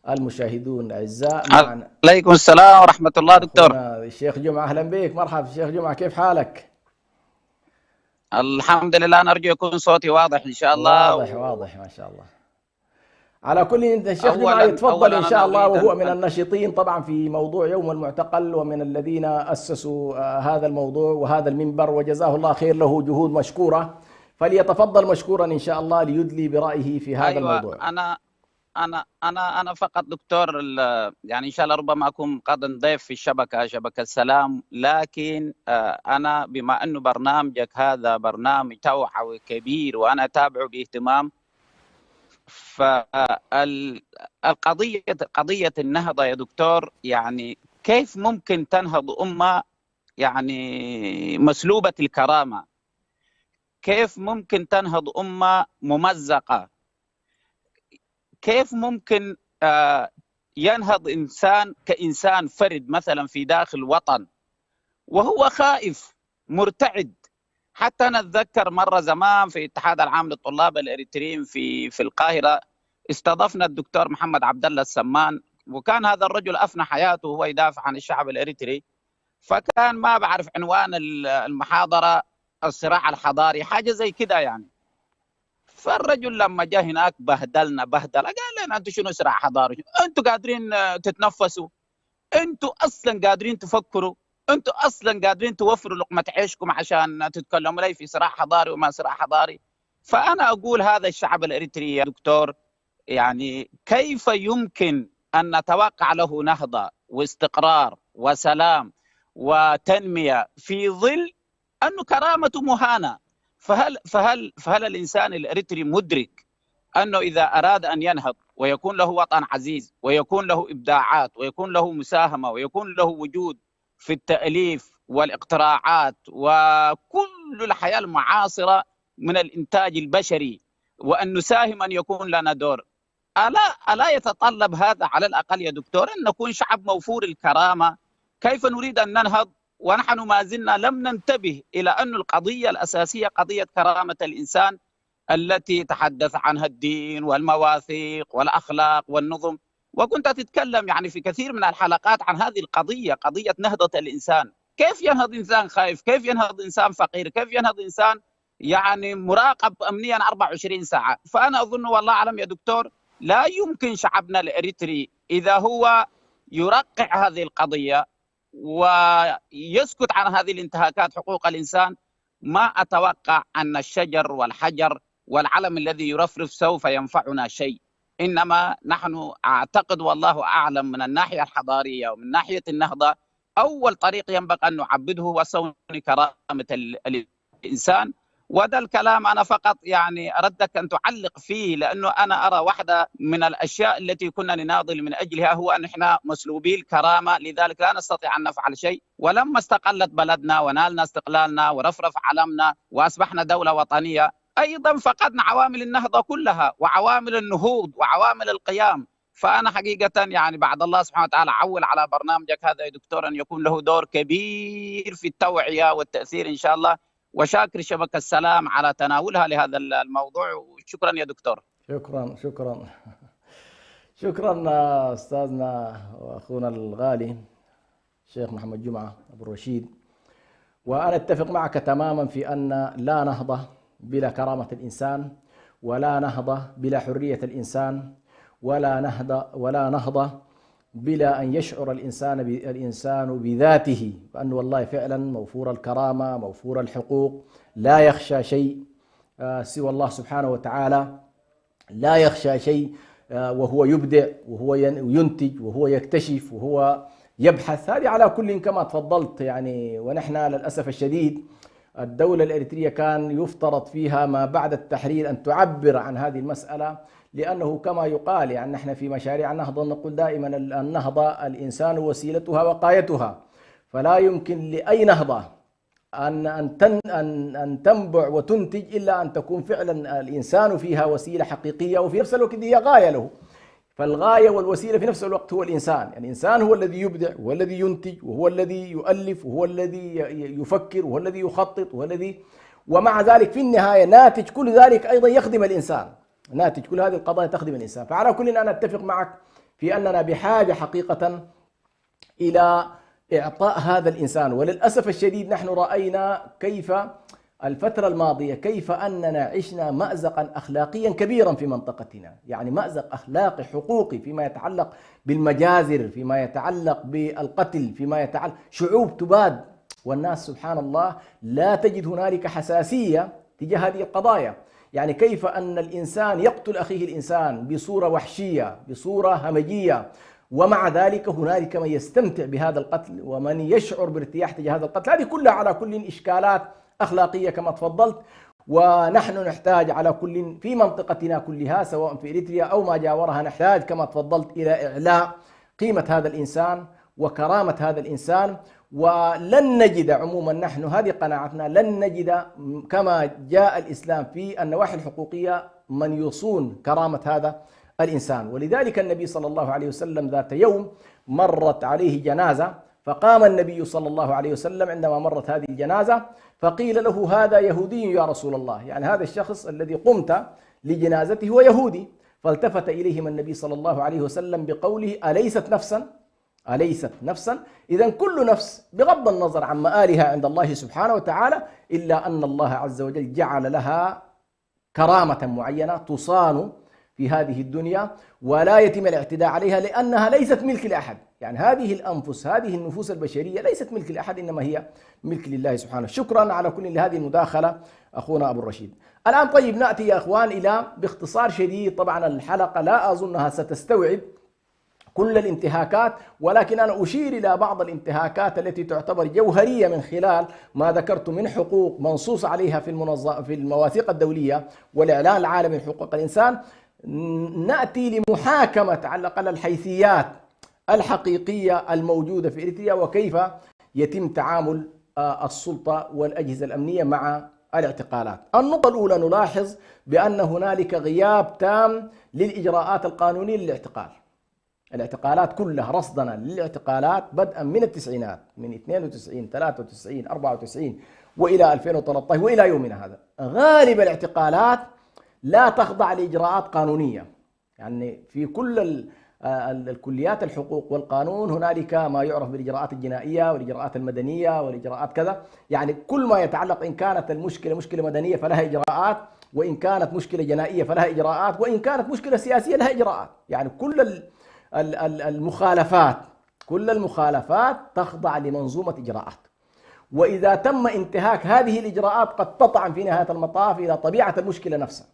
المشاهدون الأعزاء. معنا عليكم السلام ورحمة الله دكتور. الشيخ جمعة، أهلا بك. مرحبا الشيخ جمعة، كيف حالك؟ الحمد لله، نرجو يكون صوتي واضح إن شاء الله. واضح ما شاء الله. على كل، الشيخ جمعة يتفضل إن شاء الله، وهو من النشيطين طبعا في موضوع يوم المعتقل، ومن الذين أسسوا هذا الموضوع وهذا المنبر، وجزاه الله خير، له جهود مشكورة، فليتفضل مشكورا إن شاء الله ليدلي برأيه في هذا الموضوع. أنا فقط دكتور، يعني إن شاء الله ربما أكون قد ضيف في شبكة السلام، لكن أنا بما أنه برنامجك هذا برنامج توعوي كبير وأنا أتابعه باهتمام، قضية النهضة يا دكتور، يعني كيف ممكن تنهض أمة يعني مسلوبة الكرامة؟ كيف ممكن تنهض أمة ممزقة؟ كيف ممكن ينهض إنسان كإنسان فرد مثلا في داخل وطن وهو خائف مرتعد؟ حتى نتذكر مرة زمان في الاتحاد العام للطلاب الإريتريين في القاهرة استضفنا الدكتور محمد عبد الله السمان، وكان هذا الرجل أفنى حياته وهو يدافع عن الشعب الإريتري، فكان ما بعرف عنوان المحاضرة الصراع الحضاري، حاجة زي كده يعني. فالرجل لما جاء هناك بهدلنا بهدله، قال لنا انتوا شنو صراع حضاري؟ انتوا قادرين تتنفسوا؟ انتوا اصلا قادرين تفكروا؟ انتوا اصلا قادرين توفروا لقمه عيشكم عشان تتكلموا لي في صراع حضاري وما صراع حضاري؟ فانا اقول هذا الشعب الاريتري يا دكتور، يعني كيف يمكن ان نتوقع له نهضه واستقرار وسلام وتنميه في ظل انه كرامته مهانه؟ فهل الإنسان الإريتري مدرك أنه إذا أراد أن ينهض ويكون له وطن عزيز ويكون له إبداعات ويكون له مساهمة ويكون له وجود في التأليف والاقتراعات وكل الحياة المعاصرة من الإنتاج البشري، وأن نساهم أن يكون لنا دور، ألا يتطلب هذا على الأقل يا دكتور أن نكون شعب موفور الكرامة؟ كيف نريد أن ننهض ونحن ما زلنا لم ننتبه إلى أن القضية الأساسية قضية كرامة الإنسان التي تحدث عنها الدين والمواثيق والأخلاق والنظم؟ وكنت تتكلم يعني في كثير من الحلقات عن هذه القضية، قضية نهضة الإنسان. كيف ينهض إنسان خايف؟ كيف ينهض إنسان فقير؟ كيف ينهض إنسان يعني مراقب أمنيا 24 ساعة؟ فأنا أظن والله أعلم يا دكتور لا يمكن شعبنا الإريتري إذا هو يرقع هذه القضية ويسكت عن هذه الانتهاكات حقوق الإنسان، ما أتوقع أن الشجر والحجر والعلم الذي يرفرف سوف ينفعنا شيء. إنما نحن أعتقد والله أعلم من الناحية الحضارية ومن ناحية النهضة أول طريق ينبغي أن نعبده هو صون كرامة الإنسان. وهذا الكلام أنا فقط يعني أردك أن تعلق فيه، لأنه أنا أرى واحدة من الأشياء التي كنا نناضل من أجلها هو أن إحنا مسلوبي الكرامة، لذلك لا نستطيع أن نفعل شيء. ولما استقلت بلدنا ونالنا استقلالنا ورفرف علمنا وأصبحنا دولة وطنية، أيضا فقدنا عوامل النهضة كلها وعوامل النهوض وعوامل القيام. فأنا حقيقة يعني بعد الله سبحانه وتعالى عول على برنامجك هذا يا دكتور أن يكون له دور كبير في التوعية والتأثير إن شاء الله، وشاكر شبكة السلام على تناولها لهذا الموضوع، وشكرا يا دكتور. شكرا أستاذنا وأخونا الغالي الشيخ محمد جمعة أبو الرشيد. وأنا أتفق معك تماما في أن لا نهضة بلا كرامة الإنسان، ولا نهضة بلا حرية الإنسان، ولا نهضة بلا أن يشعر الإنسان بذاته بأنه والله فعلا موفور الكرامة موفور الحقوق، لا يخشى شيء سوى الله سبحانه وتعالى، لا يخشى شيء وهو يبدع وهو ينتج وهو يكتشف وهو يبحث. هذه على كل كما تفضلت يعني. ونحن للأسف الشديد الدولة الإريترية كان يفترض فيها ما بعد التحرير أن تعبر عن هذه المسألة، لأنه كما يقال يعني نحن في مشاريع النهضة نقول دائما النهضة الإنسان وسيلتها وقايتها، فلا يمكن لأي نهضة أن تنبع وتنتج إلا أن تكون فعلا الإنسان فيها وسيلة حقيقية، وفي نفس الوقت هي غاية له. فالغاية والوسيلة في نفس الوقت هو الإنسان. يعني الإنسان هو الذي يبدع، وهو الذي ينتج، وهو الذي يؤلف، وهو الذي يفكر، وهو الذي يخطط، وهو الذي، ومع ذلك في النهاية ناتج كل ذلك أيضا يخدم الإنسان، ناتج كل هذه القضايا تخدم الإنسان. فعلى كل أنا أتفق معك في أننا بحاجة حقيقة إلى إعطاء هذا الإنسان. وللأسف الشديد نحن رأينا كيف الفترة الماضية كيف أننا عشنا مأزقا أخلاقيا كبيرا في منطقتنا، يعني مأزق أخلاقي حقوقي فيما يتعلق بالمجازر، فيما يتعلق بالقتل، فيما يتعلق شعوب تباد، والناس سبحان الله لا تجد هنالك حساسية تجاه هذه القضايا. يعني كيف أن الإنسان يقتل أخيه الإنسان بصورة وحشية، بصورة همجية، ومع ذلك هنالك من يستمتع بهذا القتل ومن يشعر بارتياح تجاه هذا القتل. هذه كلها على كل إشكالات أخلاقية كما تفضلت، ونحن نحتاج على كل في منطقتنا كلها سواء في إريتريا أو ما جاورها، نحتاج كما تفضلت إلى إعلاء قيمة هذا الإنسان وكرامة هذا الإنسان. ولن نجد عموما، نحن هذه قناعتنا، لن نجد كما جاء الإسلام في النواحي الحقوقية من يصون كرامة هذا الإنسان. ولذلك النبي صلى الله عليه وسلم ذات يوم مرت عليه جنازة، فقام النبي صلى الله عليه وسلم عندما مرت هذه الجنازة فقيل له هذا يهودي يا رسول الله، يعني هذا الشخص الذي قمت لجنازته هو يهودي. فالتفت إليهم النبي صلى الله عليه وسلم بقوله أليست نفسا؟ أليست نفسا؟ إذن كل نفس بغض النظر عن مآلها عند الله سبحانه وتعالى، إلا أن الله عز وجل جعل لها كرامة معينة تصان في هذه الدنيا ولا يتم الاعتداء عليها، لأنها ليست ملك لأحد. يعني هذه الأنفس، هذه النفوس البشرية ليست ملك لأحد، إنما هي ملك لله سبحانه. شكرا على كل لهذه المداخلة أخونا أبو الرشيد. الآن طيب نأتي يا أخوان إلى باختصار شديد، طبعا الحلقة لا أظنها ستستوعب كل الانتهاكات، ولكن أنا أشير إلى بعض الانتهاكات التي تعتبر جوهرية من خلال ما ذكرت من حقوق منصوص عليها في المواثيق الدولية والإعلان العالمي لحقوق الإنسان. نأتي لمحاكمة على الأقل الحيثيات الحقيقية الموجودة في إريتريا، وكيف يتم تعامل السلطة والأجهزة الأمنية مع الاعتقالات. النقطة الأولى نلاحظ بأن هنالك غياب تام للإجراءات القانونية للاعتقال. الاعتقالات كلها رصدنا للاعتقالات بدءا من التسعينات، من 92 93 94 وإلى 2013 وإلى يومنا هذا، غالب الاعتقالات لا تخضع لإجراءات قانونية. يعني في كل الكليات الحقوق والقانون هنالك ما يعرف بالإجراءات الجنائية والإجراءات المدنية والإجراءات كذا، يعني كل ما يتعلق، إن كانت المشكلة مشكلة مدنية فلها إجراءات، وإن كانت مشكلة جنائية فلها إجراءات، وإن كانت مشكلة سياسية لها إجراءات. يعني كل المخالفات تخضع لمنظومة إجراءات، وإذا تم انتهاك هذه الإجراءات قد تطعن في نهاية المطاف إلى طبيعة المشكلة نفسها.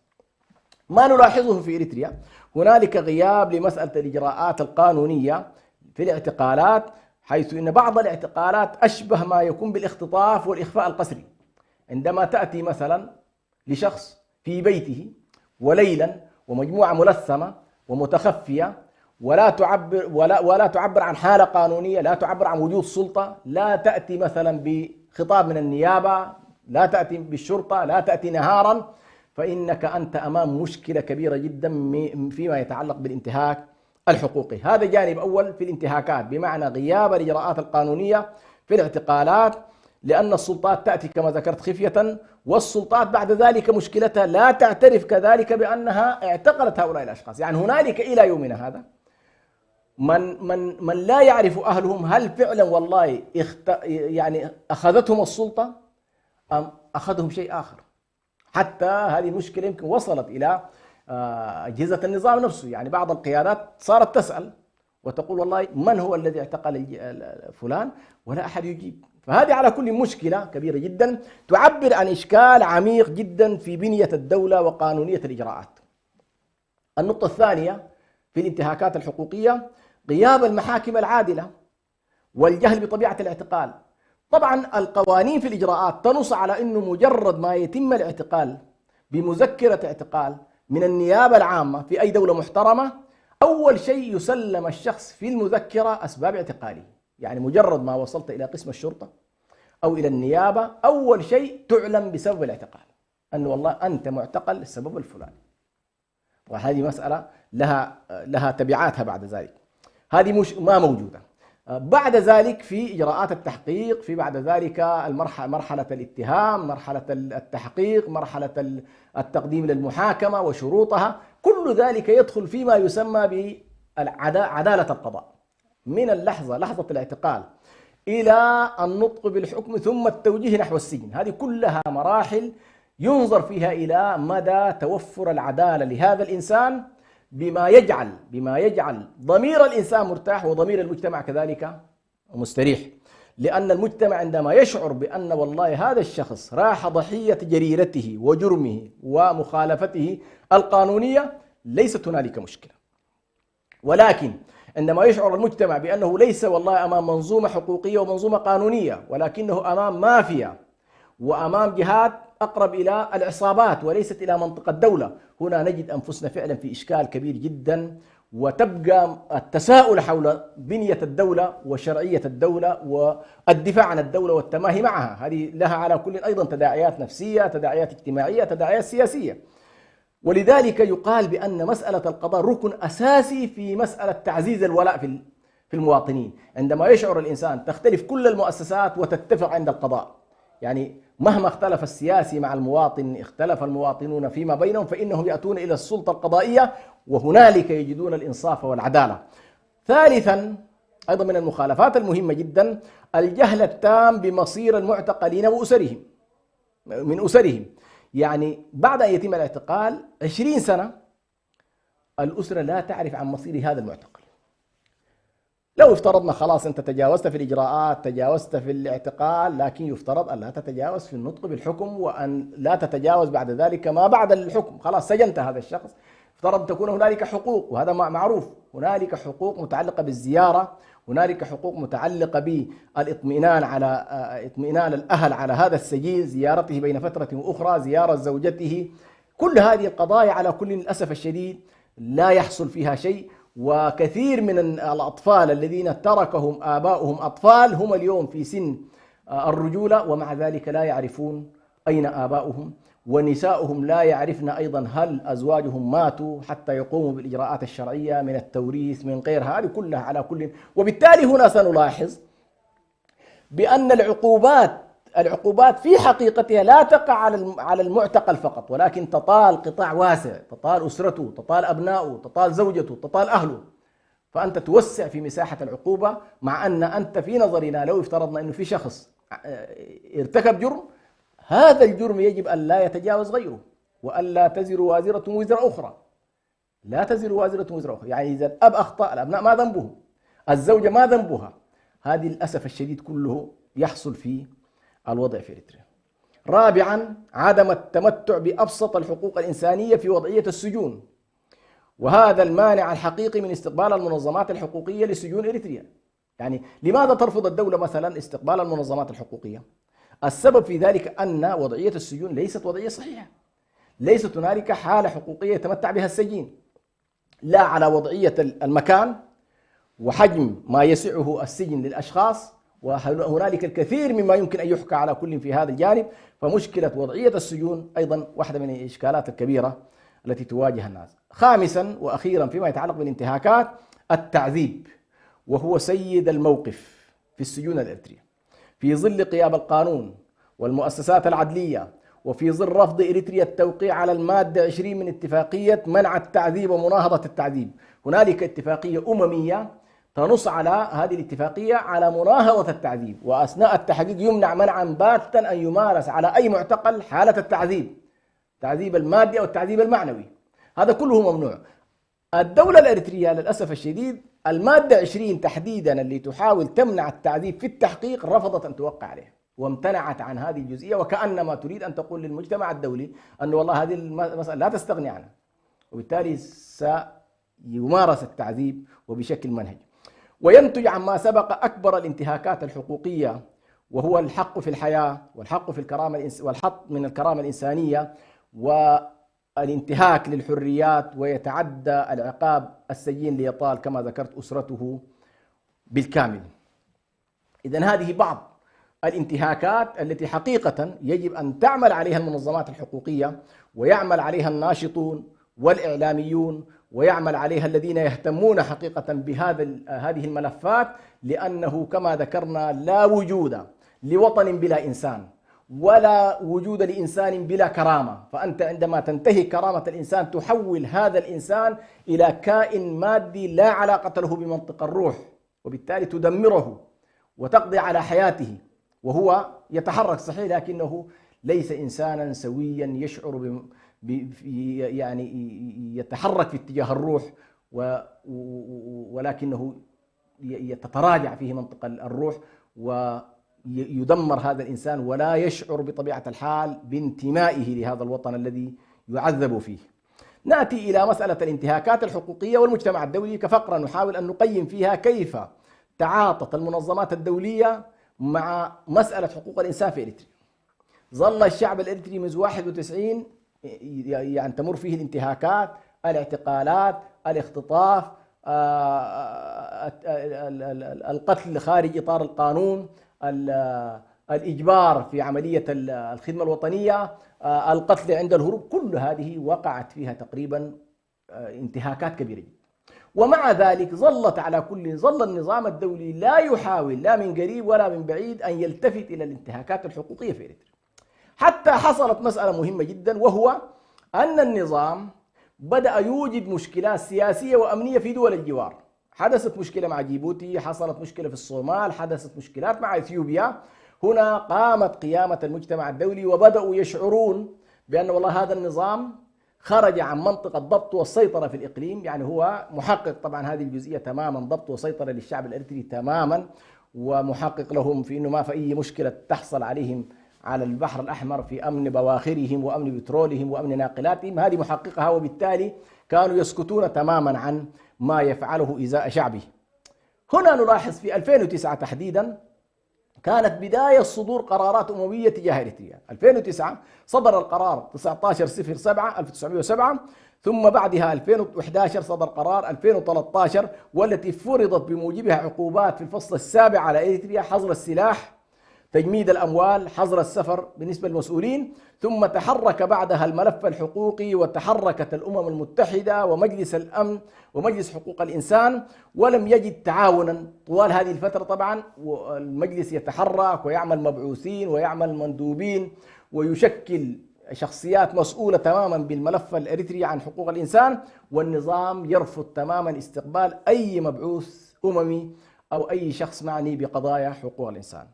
ما نلاحظه في إريتريا هنالك غياب لمسألة الإجراءات القانونية في الاعتقالات، حيث أن بعض الاعتقالات أشبه ما يكون بالاختطاف والإخفاء القسري. عندما تأتي مثلا لشخص في بيته وليلا ومجموعة ملثمة ومتخفية ولا تعبر عن حالة قانونية، لا تعبر عن وجود سلطة، لا تأتي مثلا بخطاب من النيابة، لا تأتي بالشرطة، لا تأتي نهارا، فإنك أنت أمام مشكلة كبيرة جدا فيما يتعلق بالانتهاك الحقوقي. هذا جانب أول في الانتهاكات، بمعنى غياب الإجراءات القانونية في الاعتقالات، لأن السلطات تأتي كما ذكرت خفية، والسلطات بعد ذلك مشكلتها لا تعترف كذلك بأنها اعتقلت هؤلاء الأشخاص. يعني هنالك إلى يومنا هذا من لا يعرف أهلهم هل فعلا والله يعني أخذتهم السلطة أم أخذهم شيء آخر. حتى هذه المشكلة يمكن وصلت إلى أجهزة النظام نفسه. يعني بعض القيادات صارت تسأل وتقول والله من هو الذي اعتقل فلان، ولا أحد يجيب. فهذه على كل مشكلة كبيرة جدا تعبر عن إشكال عميق جدا في بنية الدولة وقانونية الإجراءات. النقطة الثانية في الانتهاكات الحقوقية غياب المحاكم العادلة والجهل بطبيعة الاعتقال. طبعا القوانين في الإجراءات تنص على أنه مجرد ما يتم الاعتقال بمذكرة اعتقال من النيابة العامة في أي دولة محترمة، أول شيء يسلم الشخص في المذكرة أسباب اعتقاله. يعني مجرد ما وصلت إلى قسم الشرطة أو إلى النيابة، أول شيء تعلم بسبب الاعتقال، أنه والله أنت معتقل للسبب الفلاني، وهذه مسألة لها تبعاتها بعد ذلك، هذه مش ما موجودة. بعد ذلك في إجراءات التحقيق، في بعد ذلك مرحلة الاتهام، مرحلة التحقيق، مرحلة التقديم للمحاكمة وشروطها، كل ذلك يدخل فيما يسمى بعدالة القضاء، من لحظة الاعتقال إلى النطق بالحكم ثم التوجيه نحو السجن. هذه كلها مراحل ينظر فيها إلى مدى توفر العدالة لهذا الإنسان، بما يجعل ضمير الإنسان مرتاح وضمير المجتمع كذلك مستريح. لأن المجتمع عندما يشعر بأن والله هذا الشخص راح ضحية جريرته وجرمه ومخالفته القانونية، ليست هنالك مشكلة. ولكن عندما يشعر المجتمع بأنه ليس والله أمام منظومة حقوقية ومنظومة قانونية، ولكنه أمام مافيا وأمام جهات أقرب إلى العصابات وليست إلى منطقة الدولة، هنا نجد أنفسنا فعلا في إشكال كبير جدا، وتبقى التساؤل حول بنية الدولة وشرعية الدولة والدفاع عن الدولة والتماهي معها. هذه لها على كل أيضا تداعيات نفسية، تداعيات اجتماعية، تداعيات سياسية. ولذلك يقال بأن مسألة القضاء ركن أساسي في مسألة تعزيز الولاء في المواطنين. عندما يشعر الإنسان تختلف كل المؤسسات وتتفق عند القضاء، يعني مهما اختلف السياسي مع المواطن، اختلف المواطنون فيما بينهم، فإنهم يأتون إلى السلطة القضائية وهنالك يجدون الإنصاف والعدالة. ثالثا أيضا من المخالفات المهمة جدا الجهل التام بمصير المعتقلين وأسرهم من أسرهم. يعني بعد أن يتم الاعتقال 20 سنة الأسرة لا تعرف عن مصير هذا المعتقل. لو افترضنا خلاص أنت تجاوزت في الإجراءات، تجاوزت في الاعتقال، لكن يفترض أن لا تتجاوز في النطق بالحكم، وأن لا تتجاوز بعد ذلك ما بعد الحكم. خلاص سجنت هذا الشخص، افترض تكون هنالك حقوق، وهذا معروف، هنالك حقوق متعلقة بالزيارة، هنالك حقوق متعلقة بالاطمئنان على اطمئنان الأهل على هذا السجين، زيارته بين فترة وأخرى، زيارة زوجته، كل هذه القضايا على كل للأسف الشديد لا يحصل فيها شيء. وكثير من الأطفال الذين تركهم آباؤهم أطفال هم اليوم في سن الرجولة، ومع ذلك لا يعرفون أين آباؤهم، ونساؤهم لا يعرفن أيضا هل أزواجهم ماتوا حتى يقوموا بالإجراءات الشرعية من التوريث من غيرها. هذه كلها على كل. وبالتالي هنا سنلاحظ بأن العقوبات في حقيقتها لا تقع على المعتقل فقط، ولكن تطال قطاع واسع، تطال أسرته، تطال أبنائه، تطال زوجته، تطال أهله. فأنت توسع في مساحة العقوبة، مع أن أنت في نظرنا لو افترضنا أنه في شخص ارتكب جرم، هذا الجرم يجب أن لا يتجاوز غيره، وأن لا تزر وازرة وزر أخرى، لا تزر وازرة وزر أخرى. يعني إذا الأب أخطأ، الأبناء ما ذنبهم، الزوجة ما ذنبها. هذه للأسف الشديد كله يحصل في الوضع في إريتريا. رابعا عدم التمتع بأبسط الحقوق الإنسانية في وضعية السجون، وهذا المانع الحقيقي من استقبال المنظمات الحقوقية لسجون إريتريا. يعني لماذا ترفض الدولة مثلا استقبال المنظمات الحقوقية؟ السبب في ذلك أن وضعية السجون ليست وضعية صحيحة، ليست هنالك حالة حقوقية يتمتع بها السجين، لا على وضعية المكان وحجم ما يسعه السجن للأشخاص، وهنالك الكثير مما يمكن أن يحكى على كل في هذا الجانب. فمشكلة وضعية السجون أيضا واحدة من الإشكالات الكبيرة التي تواجه الناس. خامسا وأخيرا فيما يتعلق بالانتهاكات التعذيب، وهو سيد الموقف في السجون الإريترية في ظل غياب القانون والمؤسسات العدلية، وفي ظل رفض إريتريا التوقيع على المادة 20 من اتفاقية منع التعذيب ومناهضة التعذيب. هنالك اتفاقية أممية تنص على هذه الاتفاقية على مناهضة التعذيب، وأثناء التحقيق يمنع منعا باتا أن يمارس على أي معتقل حالة التعذيب المادي أو التعذيب المعنوي، هذا كله ممنوع. الدولة الإريترية للأسف الشديد المادة 20 تحديدا اللي تحاول تمنع التعذيب في التحقيق رفضت أن توقع عليه، وامتنعت عن هذه الجزئية، وكأنما تريد أن تقول للمجتمع الدولي أن والله هذه المسألة لا تستغني عنها، وبالتالي سيمارس التعذيب وبشكل منهجي. وينتج عما سبق أكبر الانتهاكات الحقوقية، وهو الحق في الحياة والحق في والحق من الكرامة الإنسانية والانتهاك للحريات، ويتعدى العقاب السجين ليطال كما ذكرت أسرته بالكامل. إذن هذه بعض الانتهاكات التي حقيقة يجب أن تعمل عليها المنظمات الحقوقية ويعمل عليها الناشطون والإعلاميون ويعمل عليها الذين يهتمون حقيقة هذه الملفات، لأنه كما ذكرنا لا وجود لوطن بلا إنسان ولا وجود لإنسان بلا كرامة. فأنت عندما تنتهي كرامة الإنسان تحول هذا الإنسان إلى كائن مادي لا علاقة له بمنطق الروح، وبالتالي تدمره وتقضي على حياته، وهو يتحرك صحيح لكنه ليس إنسانا سويا يشعر يعني يتحرك في اتجاه الروح، ولكنه يتراجع فيه منطق الروح ويدمر هذا الإنسان ولا يشعر بطبيعة الحال بانتمائه لهذا الوطن الذي يعذب فيه. نأتي إلى مسألة الانتهاكات الحقوقية والمجتمع الدولي كفقرة نحاول أن نقيم فيها كيف تعاطت المنظمات الدولية مع مسألة حقوق الإنسان في إريتريا. ظل الشعب الإريتري منذ 91 يعني تمر فيه الانتهاكات، الاعتقالات، الاختطاف، القتل خارج إطار القانون، الإجبار في عملية الخدمة الوطنية، القتل عند الهروب، كل هذه وقعت فيها تقريبا انتهاكات كبيرة جدا. ومع ذلك ظل النظام الدولي لا يحاول لا من قريب ولا من بعيد أن يلتفت إلى الانتهاكات الحقوقية في إريتريا، حتى حصلت مسألة مهمة جدا، وهو أن النظام بدأ يوجد مشكلات سياسية وأمنية في دول الجوار. حدثت مشكلة مع جيبوتي، حصلت مشكلة في الصومال، حدثت مشكلات مع إثيوبيا. هنا قامت المجتمع الدولي وبدأوا يشعرون بأن والله هذا النظام خرج عن منطقة الضبط والسيطرة في الإقليم، يعني هو محقق طبعا هذه الجزئية تماما، ضبط وسيطرة للشعب الإريتري تماما، ومحقق لهم في أنه ما في أي مشكلة تحصل عليهم على البحر الأحمر في أمن بواخرهم وأمن بترولهم وأمن ناقلاتهم، هذه محققها، وبالتالي كانوا يسكتون تماما عن ما يفعله إزاء شعبه. هنا نلاحظ في 2009 تحديدا كانت بداية صدور قرارات أممية تجاه إريتريا. 2009 صدر القرار 1907 ثم بعدها 2011 صدر قرار 2013 والتي فرضت بموجبها عقوبات في الفصل السابع على إريتريا: حظر السلاح، تجميد الأموال، حظر السفر بالنسبة للمسؤولين. ثم تحرك بعدها الملف الحقوقي وتحركت الأمم المتحدة ومجلس الأمن ومجلس حقوق الإنسان، ولم يجد تعاونا طوال هذه الفترة. طبعا المجلس يتحرك ويعمل مبعوثين ويعمل مندوبين ويشكل شخصيات مسؤولة تماما بالملف الإريتري عن حقوق الإنسان، والنظام يرفض تماما استقبال أي مبعوث أممي أو أي شخص معني بقضايا حقوق الإنسان.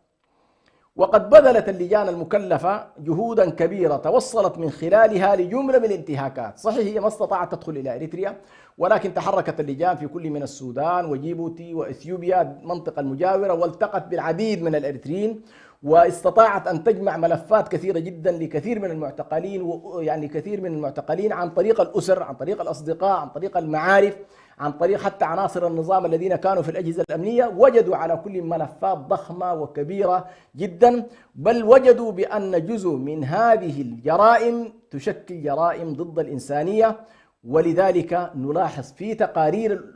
وقد بذلت اللجان المكلفة جهودا كبيرة توصلت من خلالها لجملة من الانتهاكات. صحيح هي ما استطاعت تدخل إلى إريتريا، ولكن تحركت اللجان في كل من السودان وجيبوتي وإثيوبيا المنطقة المجاورة، والتقت بالعديد من الإريتريين، واستطاعت أن تجمع ملفات كثيرة جدا لكثير من المعتقلين، يعني كثير من المعتقلين عن طريق الأسر، عن طريق الأصدقاء، عن طريق المعارف، عن طريق حتى عناصر النظام الذين كانوا في الأجهزة الأمنية. وجدوا على كل ملفات ضخمة وكبيرة جدا، بل وجدوا بأن جزء من هذه الجرائم تشكل جرائم ضد الإنسانية. ولذلك نلاحظ في تقارير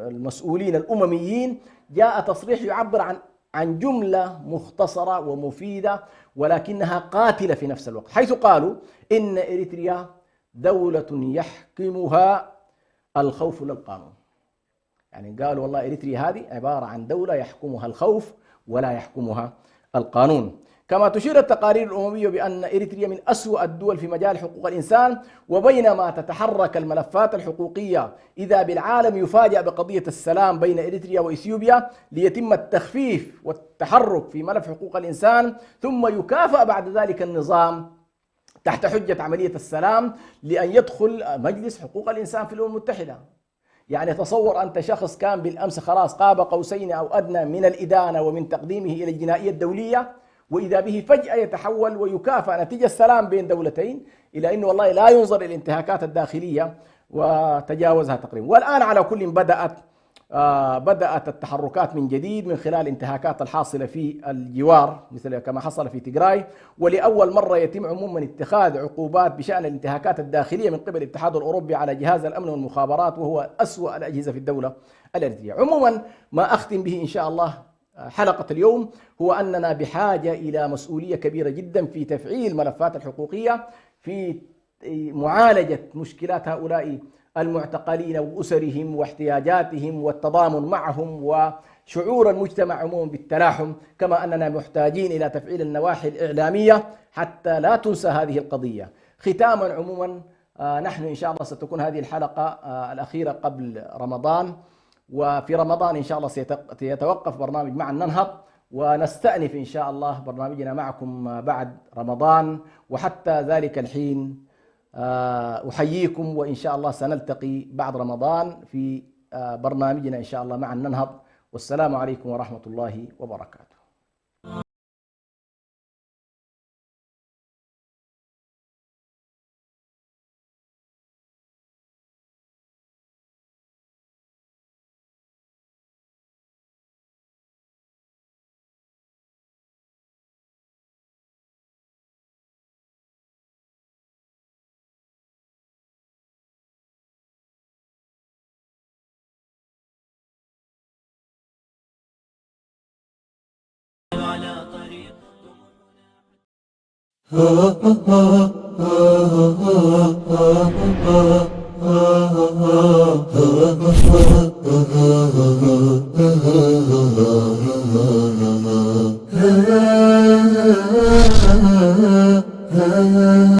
المسؤولين الأمميين جاء تصريح يعبر عن جملة مختصرة ومفيدة ولكنها قاتلة في نفس الوقت، حيث قالوا إن إريتريا دولة يحكمها الخوف للقانون. يعني قالوا والله إريتريا هذه عبارة عن دولة يحكمها الخوف ولا يحكمها القانون. كما تشير التقارير الأممية بأن إريتريا من أسوأ الدول في مجال حقوق الإنسان، وبينما تتحرك الملفات الحقوقية إذا بالعالم يفاجأ بقضية السلام بين إريتريا وإثيوبيا ليتم التخفيف والتحرك في ملف حقوق الإنسان، ثم يكافأ بعد ذلك النظام تحت حجة عملية السلام لأن يدخل مجلس حقوق الإنسان في الأمم المتحدة. يعني تصور أنت شخص كان بالأمس خلاص قاب قوسين أو أدنى من الإدانة ومن تقديمه إلى الجنائية الدولية، وإذا به فجأة يتحول ويكافأ نتيجة السلام بين دولتين إلى أنه والله لا ينظر إلى الانتهاكات الداخلية وتجاوزها تقريبا. والآن على كل بدأت التحركات من جديد من خلال الانتهاكات الحاصلة في الجوار مثل كما حصل في تيغراي، ولأول مرة يتم عموما اتخاذ عقوبات بشأن الانتهاكات الداخلية من قبل الاتحاد الأوروبي على جهاز الأمن والمخابرات، وهو أسوأ الأجهزة في الدولة الإريترية. عموما ما أختم به إن شاء الله حلقة اليوم هو أننا بحاجة إلى مسؤولية كبيرة جدا في تفعيل الملفات الحقوقية، في معالجة مشكلات هؤلاء المعتقلين وأسرهم واحتياجاتهم والتضامن معهم وشعور المجتمع عموما بالتلاحم، كما أننا محتاجين إلى تفعيل النواحي الإعلامية حتى لا تنسى هذه القضية. ختاما عموما، نحن إن شاء الله ستكون هذه الحلقة الأخيرة قبل رمضان، وفي رمضان إن شاء الله سيتوقف برنامج معا ننهض، ونستأنف إن شاء الله برنامجنا معكم بعد رمضان. وحتى ذلك الحين أحييكم، وإن شاء الله سنلتقي بعد رمضان في برنامجنا إن شاء الله معا ننهض. والسلام عليكم ورحمة الله وبركاته. على طريق طموحنا